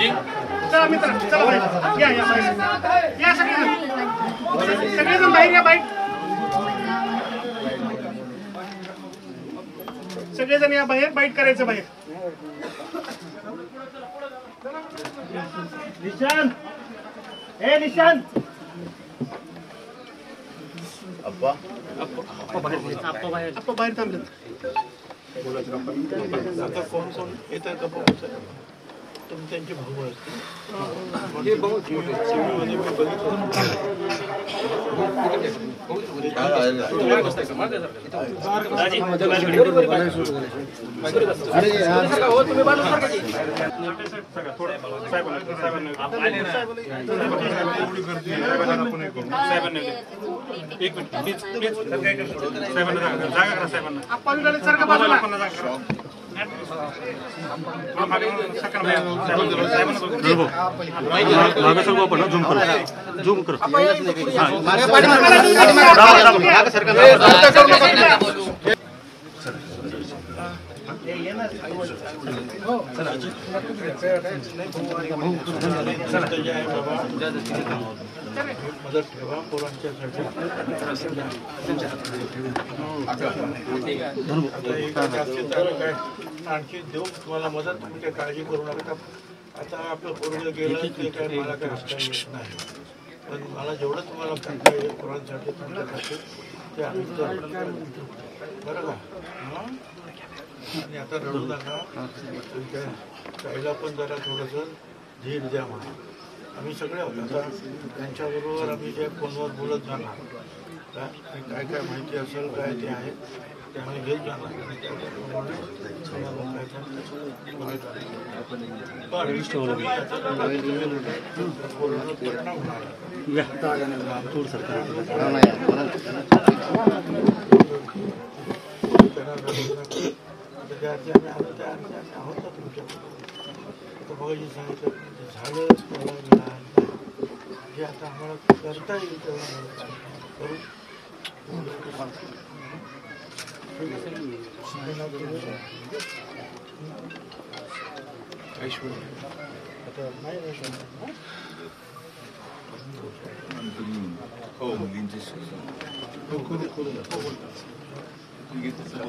जी चला मित्र चला बाहेर या बाहेर या सगळेजण बाहेर या बाहेर सगळेजण या बाहेर बाईट करायचं बाहेर निशांत हे निशांत अप्पा बाहेर थांबले आता कोण कोण येतात का तुम्ही त्यांचे भाऊ झूम करो मदत ठेवा पोरांच्यासाठी आणखी देऊ तुम्हाला मदत तुम्ही काही काळजी करू नका आता आपलं पोरग गेलं ते काय मला काय असं नाही पण मला जेवढं तुम्हाला करता येईल पोरांसाठी तुमच्यासाठी ते आम्ही बरं का आणि आता रडू नका तुमच्या ताईला पण जरा थोडंसं धीर द्या म्हणा आम्ही सगळे आहोत आता त्यांच्याबरोबर आम्ही जे फोनवर बोलत जाणार काय काय माहिती असेल काय ते आहे त्यामुळे घेत जाणार आहोत ना तुमच्या बघायची सांगितलं झालं जे आता आम्हाला करता येईल तेव्हा करू हो मुलींची